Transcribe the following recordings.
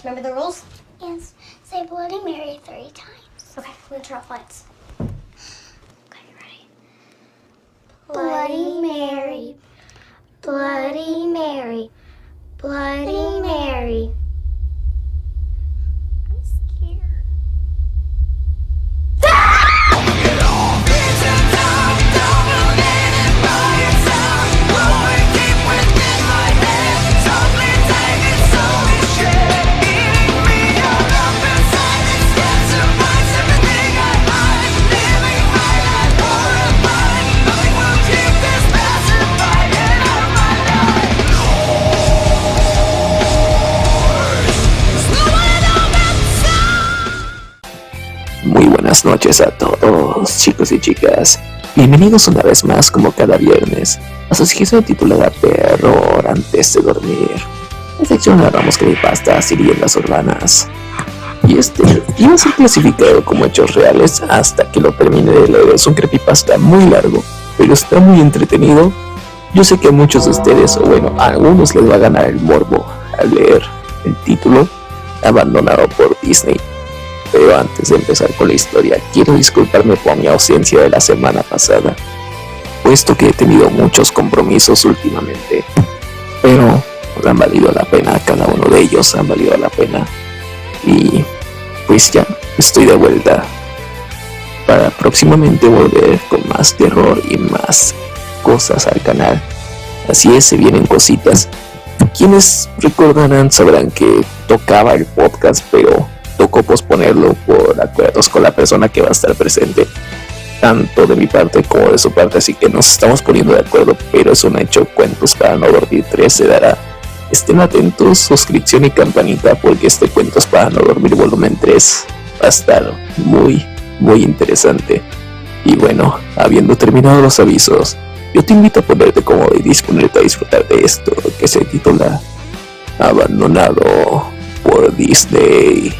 Remember the rules? Yes. Say Bloody Mary 3 times. Okay, I'm gonna turn off lights. Okay, ready? Bloody Mary, Bloody Mary, Bloody Mary. I'm scared. Muy buenas noches a todos, chicos y chicas. Bienvenidos una vez más, como cada viernes, a su sección titulada Terror antes de dormir. En sección narramos creepypastas y leyendas urbanas. Y este iba a ser clasificado como hechos reales hasta que lo termine de leer. Es un creepypasta muy largo, pero está muy entretenido. Yo sé que a muchos de ustedes, o bueno, a algunos les va a ganar el morbo al leer el título, Abandonado por Disney. Pero antes de empezar con la historia, quiero disculparme por mi ausencia de la semana pasada, puesto que he tenido muchos compromisos últimamente, pero han valido la pena, cada uno de ellos han valido la pena, y pues ya estoy de vuelta para próximamente volver con más terror y más cosas al canal. Así es, se vienen cositas. Quienes recordarán sabrán que tocaba el podcast, pero tocó posponerlo por acuerdos con la persona que va a estar presente, tanto de mi parte como de su parte, así que nos estamos poniendo de acuerdo, pero es un hecho. Cuentos para no dormir 3 se dará. Estén atentos, suscripción y campanita, porque este Cuentos para no dormir volumen 3 va a estar muy interesante. Y bueno, habiendo terminado los avisos, yo te invito a ponerte cómodo y disponerte a disfrutar de esto, que se titula Abandonado por Disney.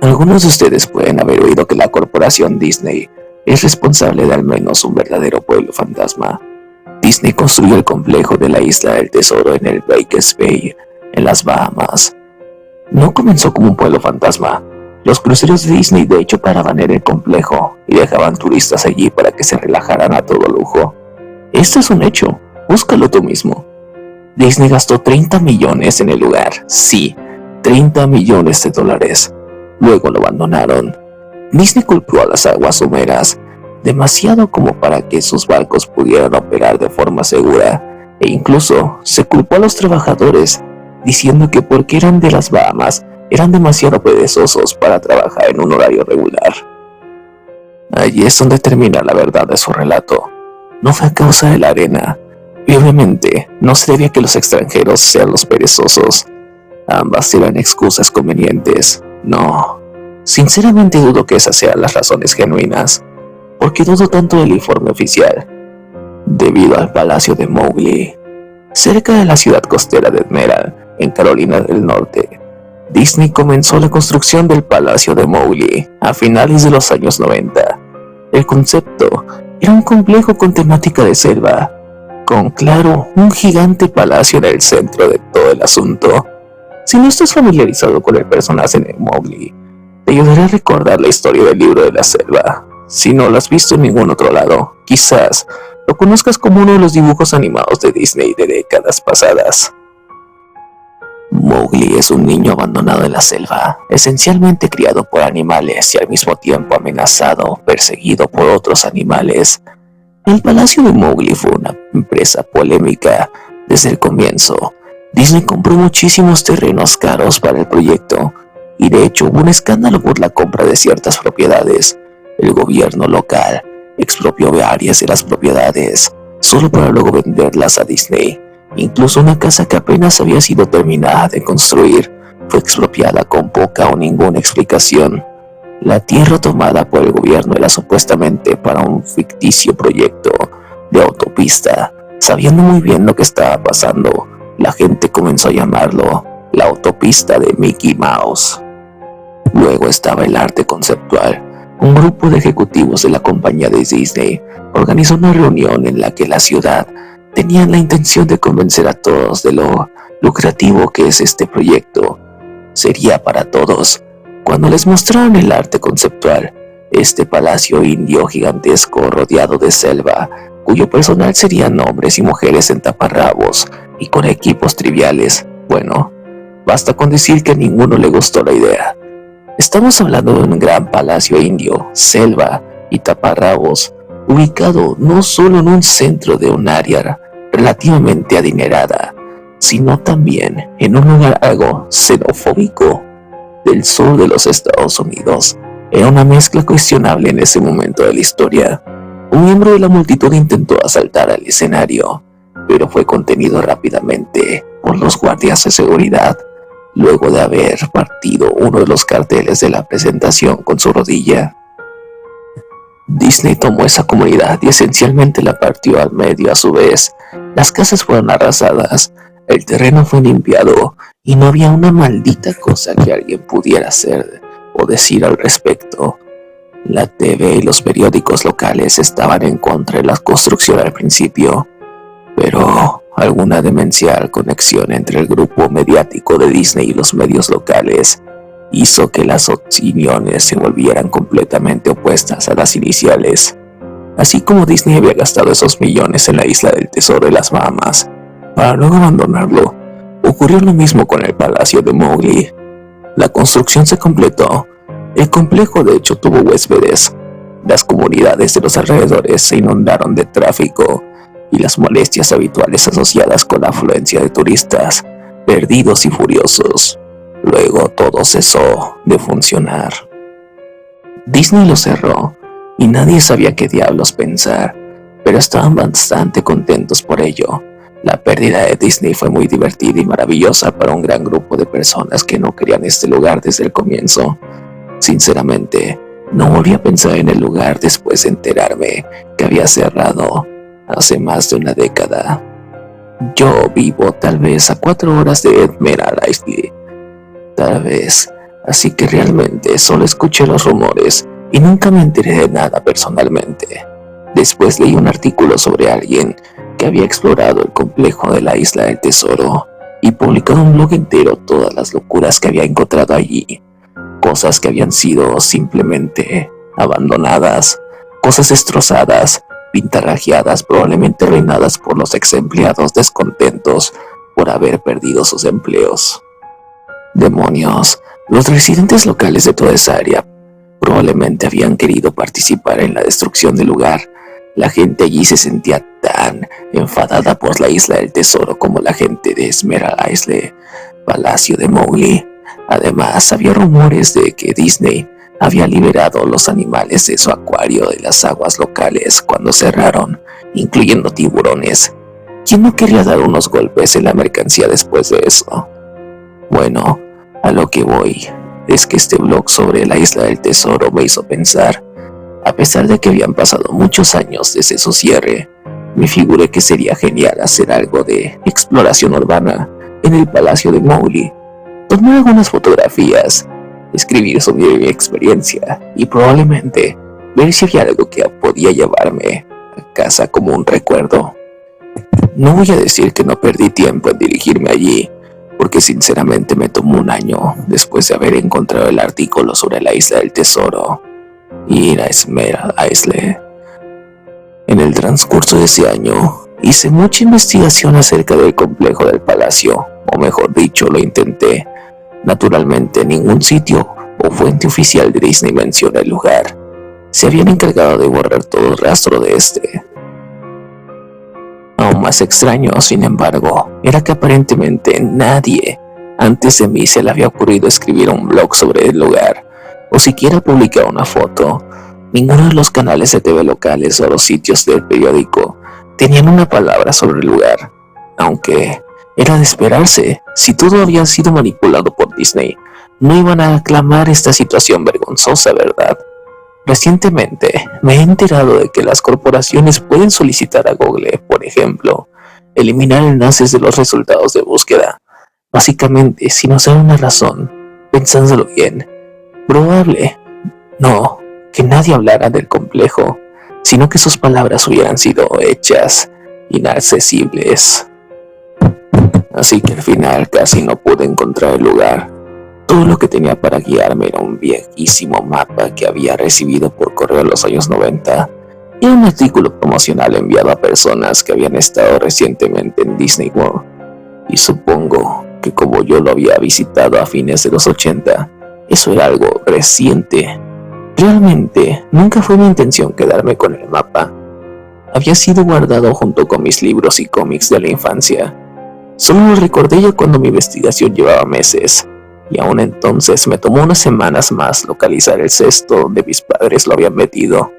Algunos de ustedes pueden haber oído que la corporación Disney es responsable de al menos un verdadero pueblo fantasma. Disney construyó el complejo de la Isla del Tesoro en el Baker's Bay, en las Bahamas. No comenzó como un pueblo fantasma. Los cruceros de Disney de hecho paraban en el complejo y dejaban turistas allí para que se relajaran a todo lujo. Esto es un hecho, búscalo tú mismo. Disney gastó 30 millones en el lugar, sí, 30 millones de dólares. Luego lo abandonaron. Disney culpó a las aguas someras, demasiado como para que sus barcos pudieran operar de forma segura, e incluso se culpó a los trabajadores, diciendo que porque eran de las Bahamas, eran demasiado perezosos para trabajar en un horario regular. Allí es donde termina la verdad de su relato. No fue a causa de la arena, y obviamente no se debía que los extranjeros sean los perezosos. Ambas eran excusas convenientes. No, sinceramente dudo que esas sean las razones genuinas, porque dudo tanto del informe oficial. Debido al Palacio de Mowgli, cerca de la ciudad costera de Emerald, en Carolina del Norte, Disney comenzó la construcción del Palacio de Mowgli a finales de los años 90. El concepto era un complejo con temática de selva, con claro, un gigante palacio en el centro de todo el asunto. Si no estás familiarizado con el personaje de Mowgli, te ayudaré a recordar la historia del libro de la selva. Si no lo has visto en ningún otro lado, quizás lo conozcas como uno de los dibujos animados de Disney de décadas pasadas. Mowgli es un niño abandonado en la selva, esencialmente criado por animales y al mismo tiempo amenazado, perseguido por otros animales. El Palacio de Mowgli fue una empresa polémica desde el comienzo. Disney compró muchísimos terrenos caros para el proyecto, y de hecho hubo un escándalo por la compra de ciertas propiedades. El gobierno local expropió varias de las propiedades, solo para luego venderlas a Disney. Incluso una casa que apenas había sido terminada de construir fue expropiada con poca o ninguna explicación. La tierra tomada por el gobierno era supuestamente para un ficticio proyecto de autopista. Sabiendo muy bien lo que estaba pasando, la gente comenzó a llamarlo la autopista de Mickey Mouse. Luego estaba el arte conceptual. Un grupo de ejecutivos de la compañía de Disney organizó una reunión en la que la ciudad tenían la intención de convencer a todos de lo lucrativo que es este proyecto. Sería para todos. Cuando les mostraron el arte conceptual, este palacio indio gigantesco rodeado de selva, cuyo personal serían hombres y mujeres en taparrabos y con equipos triviales, bueno, basta con decir que a ninguno le gustó la idea. Estamos hablando de un gran palacio indio, selva y taparrabos, ubicado no solo en un centro de un área relativamente adinerada, sino también en un lugar algo xenofóbico del sur de los Estados Unidos. Era una mezcla cuestionable en ese momento de la historia. Un miembro de la multitud intentó asaltar al escenario, pero fue contenido rápidamente por los guardias de seguridad, luego de haber partido uno de los carteles de la presentación con su rodilla. Disney tomó esa comunidad y esencialmente la partió al medio a su vez. Las casas fueron arrasadas, el terreno fue limpiado y no había una maldita cosa que alguien pudiera hacer o decir al respecto. La TV y los periódicos locales estaban en contra de la construcción al principio, pero alguna demencial conexión entre el grupo mediático de Disney y los medios locales hizo que las opiniones se volvieran completamente opuestas a las iniciales. Así como Disney había gastado esos millones en la isla del tesoro de las Bahamas para luego abandonarlo, ocurrió lo mismo con el palacio de Mowgli. La construcción se completó. El complejo de hecho tuvo huéspedes. Las comunidades de los alrededores se inundaron de tráfico y las molestias habituales asociadas con la afluencia de turistas, perdidos y furiosos. Luego todo cesó de funcionar. Disney lo cerró y nadie sabía qué diablos pensar, pero estaban bastante contentos por ello. La pérdida de Disney fue muy divertida y maravillosa para un gran grupo de personas que no querían este lugar desde el comienzo. Sinceramente, no volví a pensar en el lugar después de enterarme que había cerrado hace más de una década. Yo vivo tal vez a 4 horas de Emerald Isle, tal vez, así que realmente solo escuché los rumores y nunca me enteré de nada personalmente. Después leí un artículo sobre alguien que había explorado el complejo de la Isla del Tesoro y publicado un blog entero todas las locuras que había encontrado allí. Cosas que habían sido simplemente abandonadas, cosas destrozadas, pintarrajeadas, probablemente arruinadas por los ex empleados descontentos por haber perdido sus empleos. Demonios, los residentes locales de toda esa área probablemente habían querido participar en la destrucción del lugar. La gente allí se sentía tan enfadada por la Isla del Tesoro como la gente de Emerald Isle, Palacio de Mowgli. Además, había rumores de que Disney había liberado los animales de su acuario de las aguas locales cuando cerraron, incluyendo tiburones. ¿Quién no quería dar unos golpes en la mercancía después de eso? Bueno, a lo que voy es que este blog sobre la Isla del Tesoro me hizo pensar. A pesar de que habían pasado muchos años desde su cierre, me figuré que sería genial hacer algo de exploración urbana en el Palacio de Mowgli. Tomé algunas fotografías, escribir sobre mi experiencia y probablemente ver si había algo que podía llevarme a casa como un recuerdo. No voy a decir que no perdí tiempo en dirigirme allí, porque sinceramente me tomó un año después de haber encontrado el artículo sobre la Isla del Tesoro y ir a Emerald Isle. En el transcurso de ese año hice mucha investigación acerca del complejo del palacio, o mejor dicho, lo intenté. Naturalmente, ningún sitio o fuente oficial de Disney menciona el lugar. Se habían encargado de borrar todo rastro de este. Aún más extraño, sin embargo, era que aparentemente nadie antes de mí se le había ocurrido escribir un blog sobre el lugar, o siquiera publicar una foto. Ninguno de los canales de TV locales o los sitios del periódico tenían una palabra sobre el lugar, aunque era de esperarse. Si todo había sido manipulado por Disney, no iban a aclamar esta situación vergonzosa, ¿verdad? Recientemente me he enterado de que las corporaciones pueden solicitar a Google, por ejemplo, eliminar enlaces de los resultados de búsqueda. Básicamente, sin usar una razón, pensándolo bien, probable, no, que nadie hablara del complejo, sino que sus palabras hubieran sido hechas inaccesibles. Así que al final casi no pude encontrar el lugar. Todo lo que tenía para guiarme era un viejísimo mapa que había recibido por correo en los años 90 y un artículo promocional enviado a personas que habían estado recientemente en Disney World. Y supongo que como yo lo había visitado a fines de los 80, eso era algo reciente. Realmente nunca fue mi intención quedarme con el mapa. Había sido guardado junto con mis libros y cómics de la infancia. Solo lo recordé ya cuando mi investigación llevaba meses, y aún entonces me tomó unas semanas más localizar el cesto donde mis padres lo habían metido.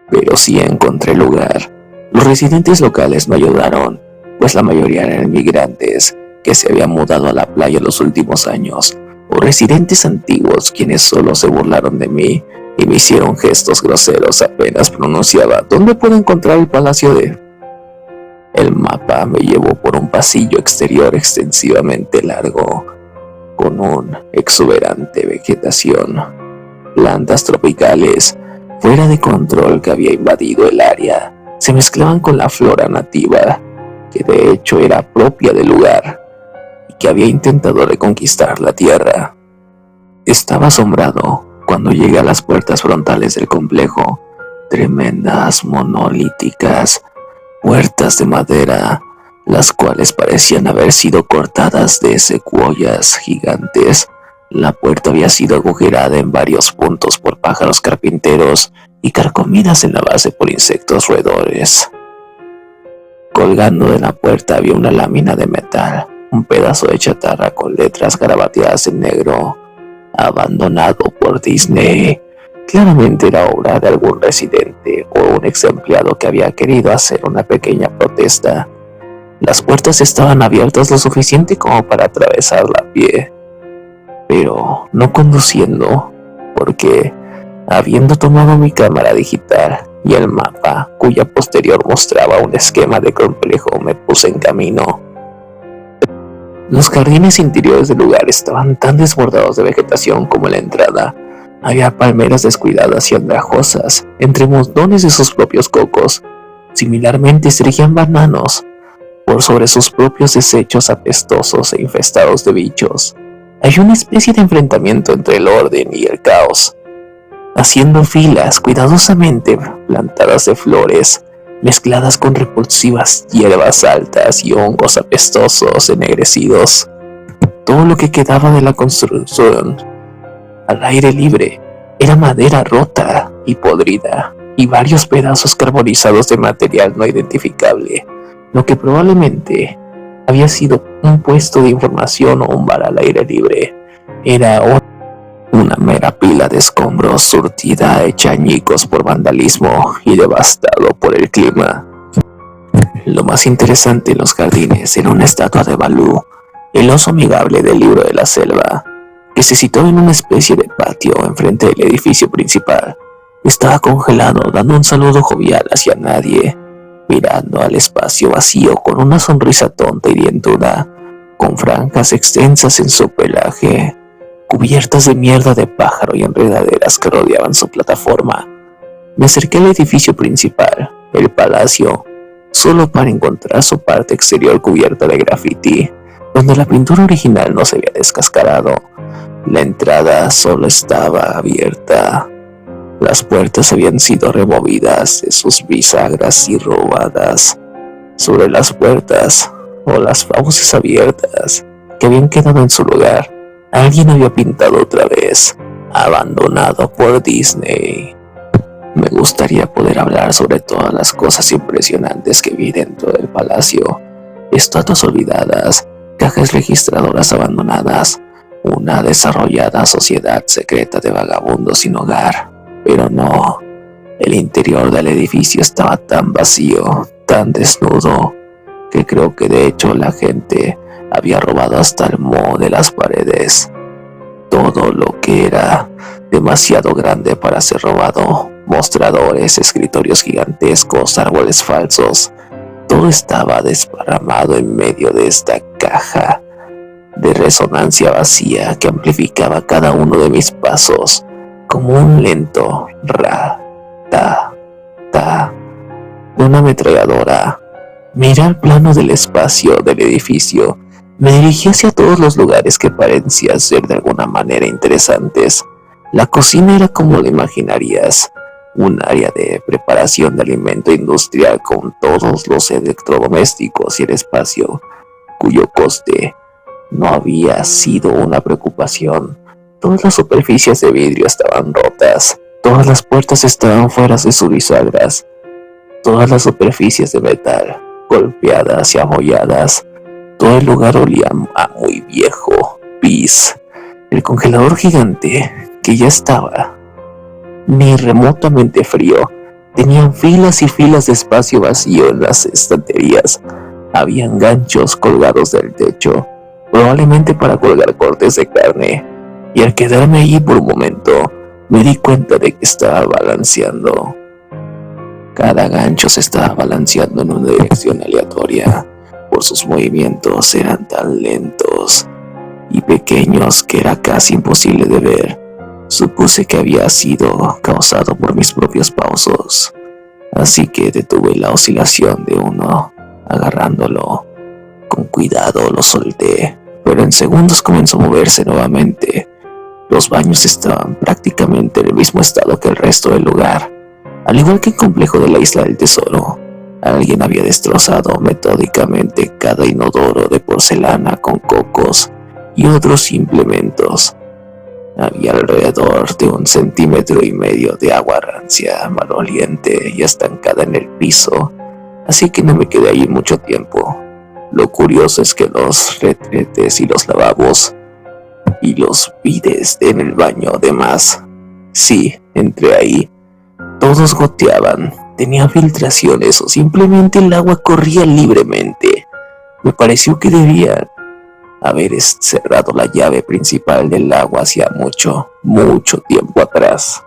Pero sí encontré el lugar. Los residentes locales me ayudaron, pues la mayoría eran inmigrantes que se habían mudado a la playa en los últimos años, o residentes antiguos quienes solo se burlaron de mí y me hicieron gestos groseros apenas pronunciaba ¿dónde puedo encontrar el palacio de...? El mapa me llevó por un pasillo exterior extensivamente largo, con una exuberante vegetación, plantas tropicales fuera de control que había invadido el área, se mezclaban con la flora nativa, que de hecho era propia del lugar, y que había intentado reconquistar la tierra. Estaba asombrado cuando llegué a las puertas frontales del complejo, tremendas, monolíticas, puertas de madera, las cuales parecían haber sido cortadas de secuoyas gigantes. La puerta había sido agujerada en varios puntos por pájaros carpinteros y carcomidas en la base por insectos roedores. Colgando de la puerta había una lámina de metal, un pedazo de chatarra con letras garabateadas en negro, abandonado por Disney. Claramente era obra de algún residente o un ex empleado que había querido hacer una pequeña protesta. Las puertas estaban abiertas lo suficiente como para atravesarla a pie, pero no conduciendo, porque habiendo tomado mi cámara digital y el mapa, cuya posterior mostraba un esquema de complejo, me puse en camino. Los jardines interiores del lugar estaban tan desbordados de vegetación como la entrada. Había palmeras descuidadas y andrajosas, entre montones de sus propios cocos. Similarmente se erigían bananos por sobre sus propios desechos apestosos e infestados de bichos. Hay una especie de enfrentamiento entre el orden y el caos, haciendo filas cuidadosamente plantadas de flores, mezcladas con repulsivas hierbas altas y hongos apestosos ennegrecidos. Todo lo que quedaba de la construcción al aire libre era madera rota y podrida, y varios pedazos carbonizados de material no identificable, lo que probablemente había sido un puesto de información o un bar al aire libre. Era una mera pila de escombros surtida hecha añicos por vandalismo y devastado por el clima. Lo más interesante en los jardines era una estatua de Balú, el oso amigable del libro de la selva, que se situaba en una especie de patio enfrente del edificio principal. Estaba congelado, dando un saludo jovial hacia nadie, mirando al espacio vacío con una sonrisa tonta y dientuda, con franjas extensas en su pelaje, cubiertas de mierda de pájaro y enredaderas que rodeaban su plataforma. Me acerqué al edificio principal, el palacio, solo para encontrar su parte exterior cubierta de graffiti, donde la pintura original no se había descascarado. La entrada solo estaba abierta. Las puertas habían sido removidas de sus bisagras y robadas. Sobre las puertas, o las fauces abiertas, que habían quedado en su lugar, alguien había pintado otra vez, abandonado por Disney. Me gustaría poder hablar sobre todas las cosas impresionantes que vi dentro del palacio. Estatuas olvidadas, cajas registradoras abandonadas, una desarrollada sociedad secreta de vagabundos sin hogar. Pero no, el interior del edificio estaba tan vacío, tan desnudo, que creo que de hecho la gente había robado hasta el moho de las paredes. Todo lo que era demasiado grande para ser robado, mostradores, escritorios gigantescos, árboles falsos, todo estaba desparramado en medio de esta caja de resonancia vacía que amplificaba cada uno de mis pasos como un lento ra, ta, ta de una ametralladora Miré al plano del espacio del edificio. Me dirigí hacia todos los lugares que parecían ser de alguna manera interesantes. La cocina era como lo imaginarías, un área de preparación de alimento industrial con todos los electrodomésticos y el espacio, cuyo coste no había sido una preocupación. Todas las superficies de vidrio estaban rotas, todas las puertas estaban fuera de sus bisagras, todas las superficies de metal golpeadas y abolladas. Todo el lugar olía a muy viejo, pis. El congelador gigante, que ya estaba ni remotamente frío, tenía filas y filas de espacio vacío en las estanterías. Habían ganchos colgados del techo, probablemente para colgar cortes de carne, y al quedarme allí por un momento, me di cuenta de que estaba balanceando. Cada gancho se estaba balanceando en una dirección aleatoria. Por sus movimientos eran tan lentos y pequeños que era casi imposible de ver. Supuse que había sido causado por mis propios pasos, así que detuve la oscilación de uno. Agarrándolo con cuidado lo solté, pero en segundos comenzó a moverse nuevamente. Los baños estaban prácticamente en el mismo estado que el resto del lugar. Al igual que el complejo de la Isla del Tesoro, alguien había destrozado metódicamente cada inodoro de porcelana con cocos y otros implementos. Había alrededor de 1,5 centímetros de agua rancia, maloliente y estancada en el piso, así que no me quedé allí mucho tiempo. Lo curioso es que los retretes y los lavabos y los bides en el baño, además, sí, entré ahí. Todos goteaban, tenían filtraciones o simplemente el agua corría libremente. Me pareció que debía haber cerrado la llave principal del agua hacía mucho tiempo atrás.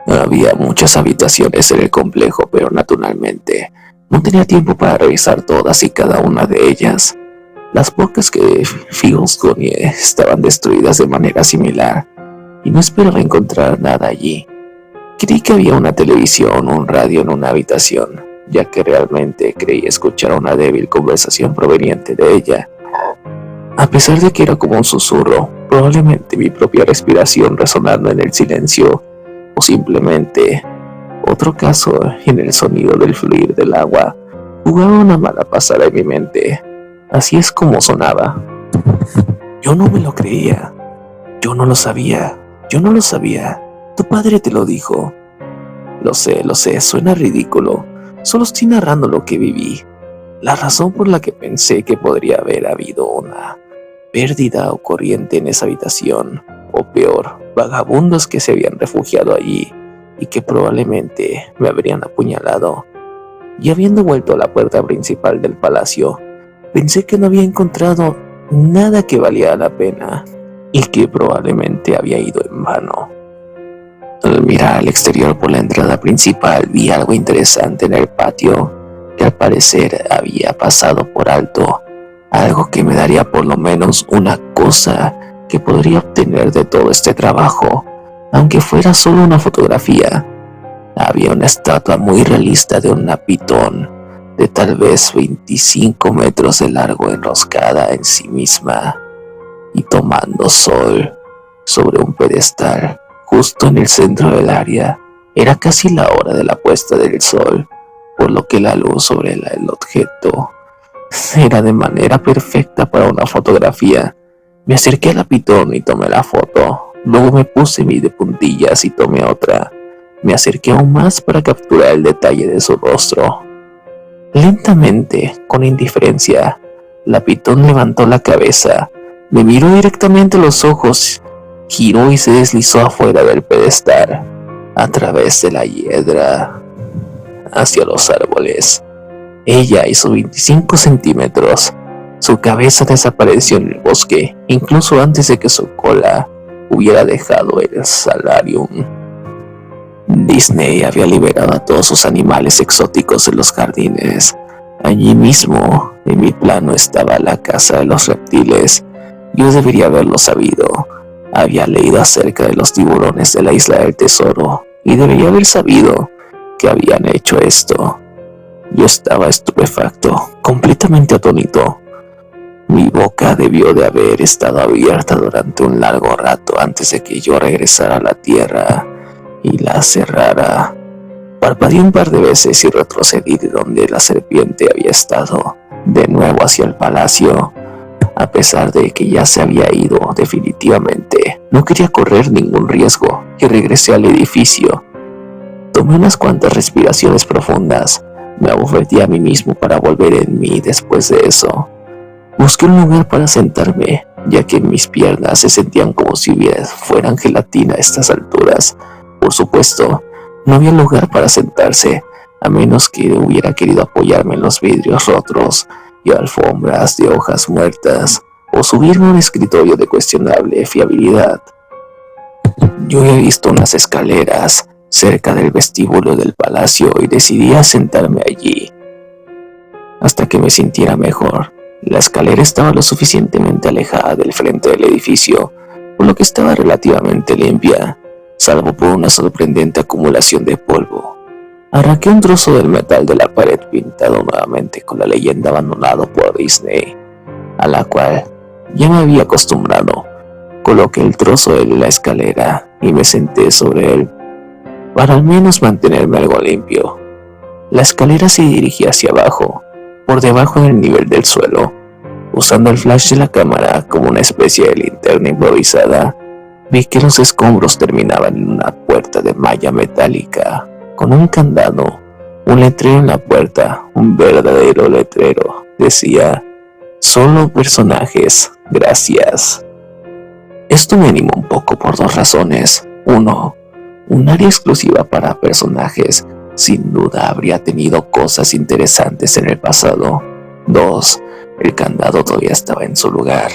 Había muchas habitaciones en el complejo, pero naturalmente no tenía tiempo para revisar todas y cada una de ellas. Las pocas que Fieldstone estaban destruidas de manera similar, y no esperaba encontrar nada allí. Creí que había una televisión o un radio en una habitación, ya que realmente creí escuchar una débil conversación proveniente de ella. A pesar de que era como un susurro, probablemente mi propia respiración resonando en el silencio, o simplemente otro caso en el sonido del fluir del agua, jugaba una mala pasada en mi mente. Así es como sonaba. Yo no me lo creía. Yo no lo sabía. Tu padre te lo dijo. Lo sé, suena ridículo. Solo estoy narrando lo que viví. La razón por la que pensé que podría haber habido una pérdida o corriente en esa habitación, o peor, vagabundos que se habían refugiado allí y que probablemente me habrían apuñalado. Y habiendo vuelto a la puerta principal del palacio, pensé que no había encontrado nada que valiera la pena y que probablemente había ido en vano. Al mirar al exterior por la entrada principal vi algo interesante en el patio que al parecer había pasado por alto, algo que me daría por lo menos una cosa que podría obtener de todo este trabajo, aunque fuera solo una fotografía. Había una estatua muy realista de una pitón de tal vez 25 metros de largo, enroscada en sí misma y tomando sol sobre un pedestal justo en el centro del área. Era casi la hora de la puesta del sol, por lo que la luz sobre el objeto era de manera perfecta para una fotografía. Me acerqué a la pitón y tomé la foto. Luego me puse mi de puntillas y tomé otra. Me acerqué aún más para capturar el detalle de su rostro. Lentamente, con indiferencia, la pitón levantó la cabeza, me miró directamente a los ojos, giró y se deslizó afuera del pedestal, a través de la hiedra, hacia los árboles. Ella hizo 25 centímetros. Su cabeza desapareció en el bosque, incluso antes de que su cola hubiera dejado el salarium. Disney había liberado a todos sus animales exóticos de los jardines. Allí mismo, en mi plano, estaba la casa de los reptiles. Yo debería haberlo sabido. Había leído acerca de los tiburones de la Isla del Tesoro y debería haber sabido que habían hecho esto. Yo estaba estupefacto, completamente atónito. Mi boca debió de haber estado abierta durante un largo rato antes de que yo regresara a la tierra y la cerrara. Parpadeé un par de veces y retrocedí de donde la serpiente había estado, de nuevo hacia el palacio. A pesar de que ya se había ido definitivamente, no quería correr ningún riesgo y regresé al edificio. Tomé unas cuantas respiraciones profundas. Me abofeté a mí mismo para volver en mí después de eso. Busqué un lugar para sentarme, ya que mis piernas se sentían como si fueran gelatina a estas alturas. Por supuesto, no había lugar para sentarse, a menos que hubiera querido apoyarme en los vidrios rotos y alfombras de hojas muertas, o subirme a un escritorio de cuestionable fiabilidad. Yo había visto unas escaleras cerca del vestíbulo del palacio y decidí sentarme allí hasta que me sintiera mejor. La escalera estaba lo suficientemente alejada del frente del edificio, por lo que estaba relativamente limpia, salvo por una sorprendente acumulación de polvo. Arranqué un trozo del metal de la pared pintado nuevamente con la leyenda abandonado por Disney, a la cual ya me había acostumbrado. Coloqué el trozo de la escalera y me senté sobre él, para al menos mantenerme algo limpio. La escalera se dirigía hacia abajo, por debajo del nivel del suelo. Usando el flash de la cámara como una especie de linterna improvisada, vi que los escombros terminaban en una puerta de malla metálica, con un candado, un letrero en la puerta, un verdadero letrero. Decía: solo personajes, gracias. Esto me animó un poco por dos razones. Uno, un área exclusiva para personajes sin duda habría tenido cosas interesantes en el pasado. Dos, el candado todavía estaba en su lugar.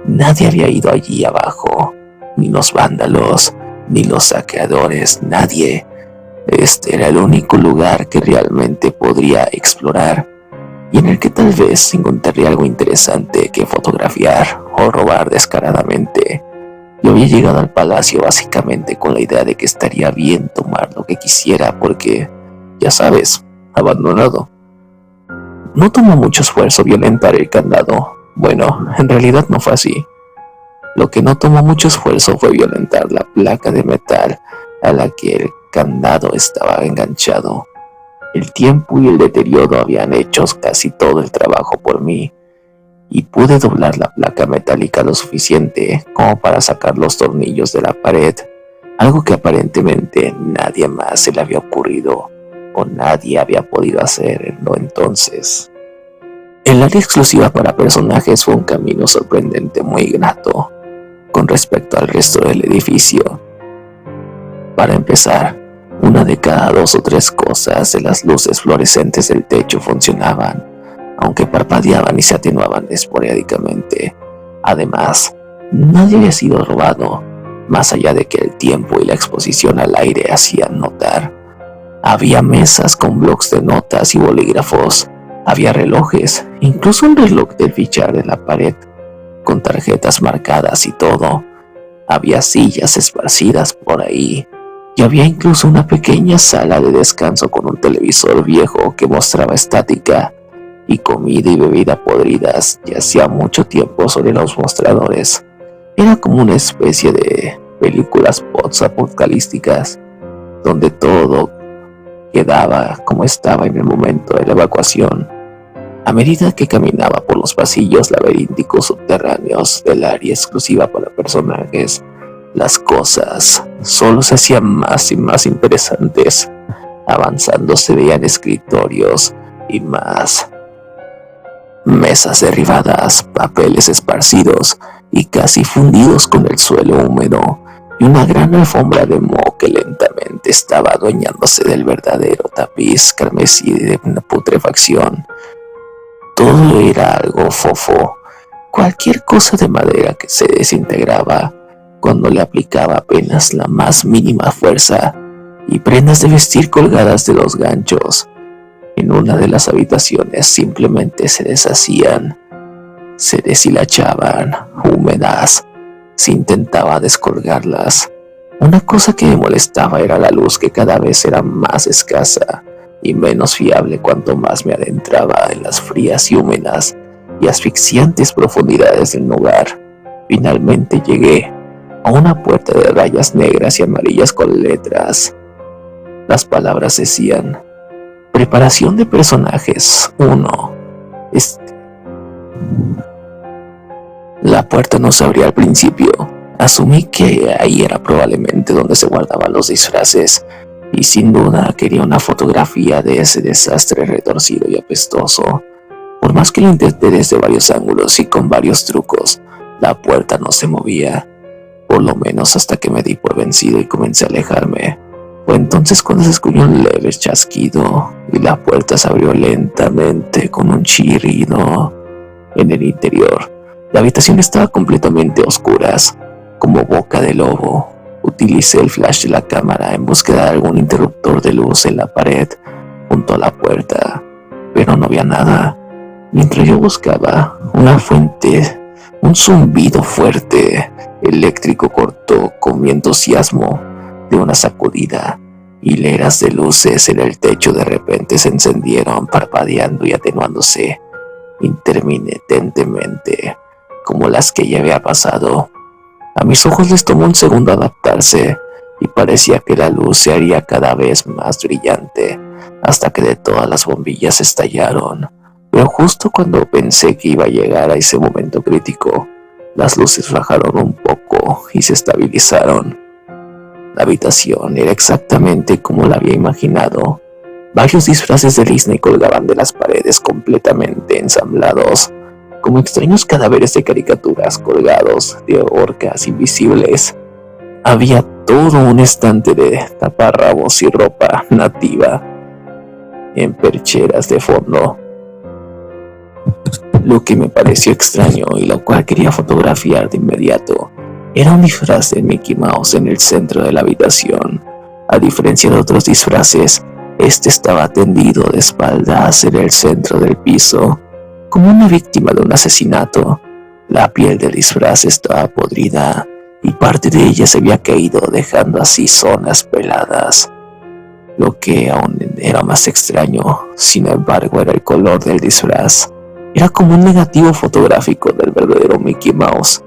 Nadie había ido allí abajo, ni los vándalos, ni los saqueadores, nadie. Este era el único lugar que realmente podría explorar y en el que tal vez encontraría algo interesante que fotografiar o robar descaradamente. Yo había llegado al palacio básicamente con la idea de que estaría bien tomar lo que quisiera porque, ya sabes, abandonado. No tomó mucho esfuerzo violentar el candado. Bueno, en realidad no fue así. Lo que no tomó mucho esfuerzo fue violentar la placa de metal a la que el candado estaba enganchado. El tiempo y el deterioro habían hecho casi todo el trabajo por mí, y pude doblar la placa metálica lo suficiente como para sacar los tornillos de la pared, algo que aparentemente nadie más se le había ocurrido o nadie había podido hacerlo entonces. El área exclusiva para personajes fue un camino sorprendente muy grato con respecto al resto del edificio. Para empezar, una de cada 2 o 3 cosas de las luces fluorescentes del techo funcionaban, aunque parpadeaban y se atenuaban esporádicamente. Además, nadie había sido robado, más allá de que el tiempo y la exposición al aire hacían notar. Había mesas con blocs de notas y bolígrafos, había relojes, incluso un reloj del fichar de la pared, con tarjetas marcadas y todo. Había sillas esparcidas por ahí, y había incluso una pequeña sala de descanso con un televisor viejo que mostraba estática, y comida y bebida podridas ya hacía mucho tiempo sobre los mostradores. Era como una especie de películas post-apocalípticas, donde todo quedaba como estaba en el momento de la evacuación. A medida que caminaba por los pasillos laberínticos subterráneos del área exclusiva para personajes, las cosas solo se hacían más y más interesantes. Avanzando se veían escritorios y más, mesas derribadas, papeles esparcidos y casi fundidos con el suelo húmedo, y una gran alfombra de moho que lentamente estaba adueñándose del verdadero tapiz carmesí de una putrefacción. Todo era algo fofo, cualquier cosa de madera que se desintegraba cuando le aplicaba apenas la más mínima fuerza, y prendas de vestir colgadas de los ganchos en una de las habitaciones simplemente se deshacían, se deshilachaban, húmedas. Se intentaba descolgarlas. Una cosa que me molestaba era la luz que cada vez era más escasa, y menos fiable cuanto más me adentraba en las frías y húmedas y asfixiantes profundidades del lugar. Finalmente llegué a una puerta de rayas negras y amarillas con letras. Las palabras decían: preparación de personajes 1. La puerta no se abría al principio. Asumí que ahí era probablemente donde se guardaban los disfraces, y sin duda quería una fotografía de ese desastre retorcido y apestoso. Por más que lo intenté desde varios ángulos y con varios trucos, la puerta no se movía, por lo menos hasta que me di por vencido y comencé a alejarme. Fue entonces cuando se escuchó un leve chasquido y la puerta se abrió lentamente con un chirrido. En el interior, la habitación estaba completamente a oscuras, como boca de lobo. Utilicé el flash de la cámara en búsqueda de algún interruptor de luz en la pared junto a la puerta, pero no había nada. Mientras yo buscaba, un zumbido fuerte eléctrico cortó con mi entusiasmo de una sacudida. Hileras de luces en el techo de repente se encendieron, parpadeando y atenuándose intermitentemente, como las que ya había pasado. A mis ojos les tomó un segundo adaptarse y parecía que la luz se haría cada vez más brillante hasta que de todas las bombillas estallaron. Pero justo cuando pensé que iba a llegar a ese momento crítico, las luces bajaron un poco y se estabilizaron. La habitación era exactamente como la había imaginado. Varios disfraces de Disney colgaban de las paredes completamente ensamblados, como extraños cadáveres de caricaturas colgados de orcas invisibles. Había todo un estante de taparrabos y ropa nativa en percheras de fondo. Lo que me pareció extraño y lo cual quería fotografiar de inmediato era un disfraz de Mickey Mouse en el centro de la habitación. A diferencia de otros disfraces, este estaba tendido de espaldas en el centro del piso, como una víctima de un asesinato. La piel del disfraz estaba podrida y parte de ella se había caído, dejando así zonas peladas. Lo que aún era más extraño, sin embargo, era el color del disfraz. Era como un negativo fotográfico del verdadero Mickey Mouse.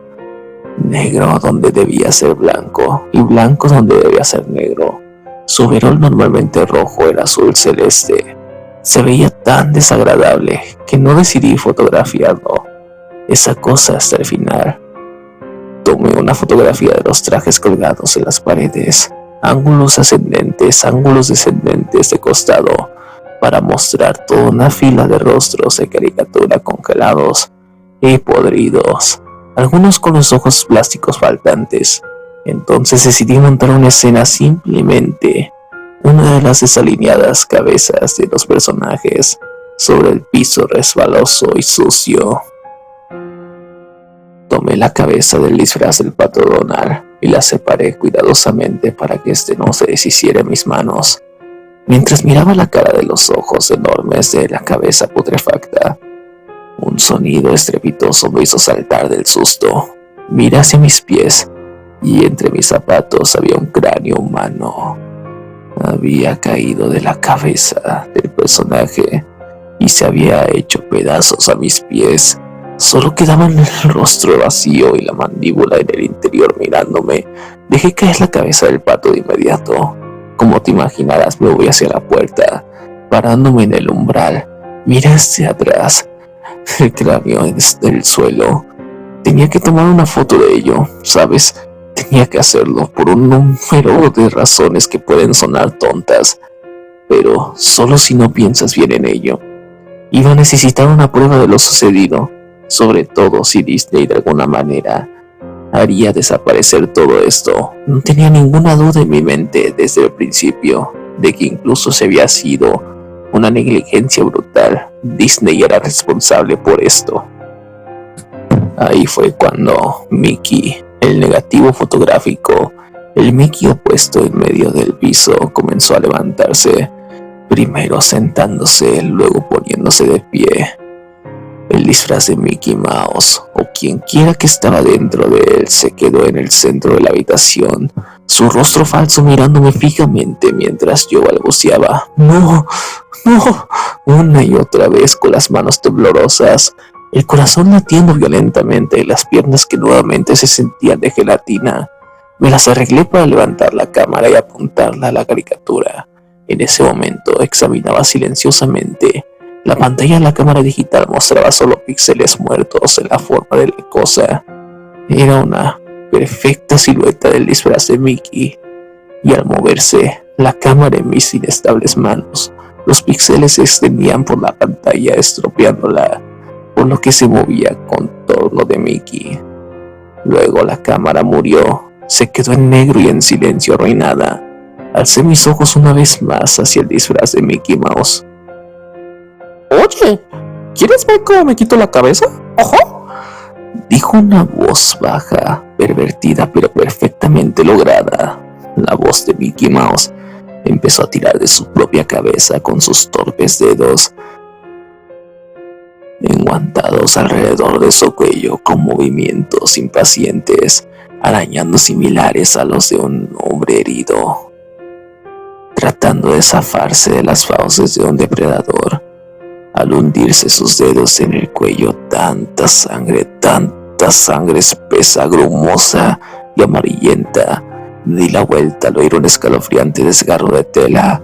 Negro donde debía ser blanco y blanco donde debía ser negro. Su overol, normalmente rojo, era azul celeste. Se veía tan desagradable que no decidí fotografiarlo, esa cosa, hasta el final. Tomé una fotografía de los trajes colgados en las paredes, ángulos ascendentes, ángulos descendentes de costado, para mostrar toda una fila de rostros de caricatura congelados y podridos, algunos con los ojos plásticos faltantes. Entonces decidí montar una escena simplemente una de las desalineadas cabezas de los personajes sobre el piso resbaloso y sucio. Tomé la cabeza del disfraz del Pato Donald y la separé cuidadosamente para que este no se deshiciera en mis manos. Mientras miraba la cara de los ojos enormes de la cabeza putrefacta, un sonido estrepitoso me hizo saltar del susto. Miré hacia mis pies y entre mis zapatos había un cráneo humano. Había caído de la cabeza del personaje y se había hecho pedazos a mis pies. Solo quedaban el rostro vacío y la mandíbula en el interior mirándome. Dejé caer la cabeza del pato de inmediato. Como te imaginarás, me voy hacia la puerta, parándome en el umbral. Miré hacia atrás, el cráneo en el suelo. Tenía que tomar una foto de ello, ¿sabes? Tenía que hacerlo por un número de razones que pueden sonar tontas, pero solo si no piensas bien en ello. Iba a necesitar una prueba de lo sucedido, sobre todo si Disney de alguna manera haría desaparecer todo esto. No tenía ninguna duda en mi mente desde el principio de que incluso si había sido una negligencia brutal, Disney era responsable por esto. Ahí fue cuando Mickey, el negativo fotográfico, el Mickey opuesto en medio del piso, comenzó a levantarse, primero sentándose, luego poniéndose de pie. El disfraz de Mickey Mouse, o quien quiera que estaba dentro de él, se quedó en el centro de la habitación, su rostro falso mirándome fijamente mientras yo balbuceaba: no, no, una y otra vez con las manos temblorosas, el corazón latiendo violentamente y las piernas que nuevamente se sentían de gelatina. Me las arreglé para levantar la cámara y apuntarla a la caricatura. En ese momento examinaba silenciosamente. La pantalla de la cámara digital mostraba solo píxeles muertos en la forma de la cosa. Era una perfecta silueta del disfraz de Mickey, y al moverse la cámara en mis inestables manos, los píxeles se extendían por la pantalla estropeándola, por lo que se movía el contorno de Mickey. Luego la cámara murió, se quedó en negro y en silencio arruinada. Alcé mis ojos una vez más hacia el disfraz de Mickey Mouse. Oye, ¿quieres ver cómo me quito la cabeza? ¡Ojo! Dijo una voz baja, pervertida pero perfectamente lograda. La voz de Mickey Mouse empezó a tirar de su propia cabeza con sus torpes dedos enguantados alrededor de su cuello con movimientos impacientes, arañando similares a los de un hombre herido, tratando de zafarse de las fauces de un depredador. Al hundirse sus dedos en el cuello, tanta sangre espesa, grumosa y amarillenta. Di la vuelta al oír un escalofriante desgarro de tela.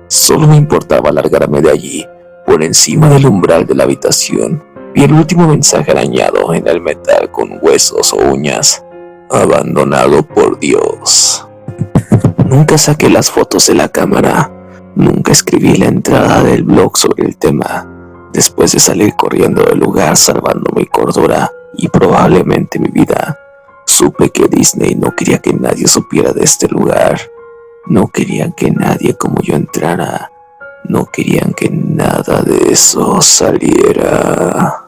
Solo me importaba largarme de allí. Por encima del umbral de la habitación, vi el último mensaje arañado en el metal con huesos o uñas: abandonado por Dios. Nunca saqué las fotos de la cámara. Nunca escribí la entrada del blog sobre el tema. Después de salir corriendo del lugar, salvando mi cordura y probablemente mi vida, supe que Disney no quería que nadie supiera de este lugar. No querían que nadie como yo entrara. No querían que nada de eso saliera.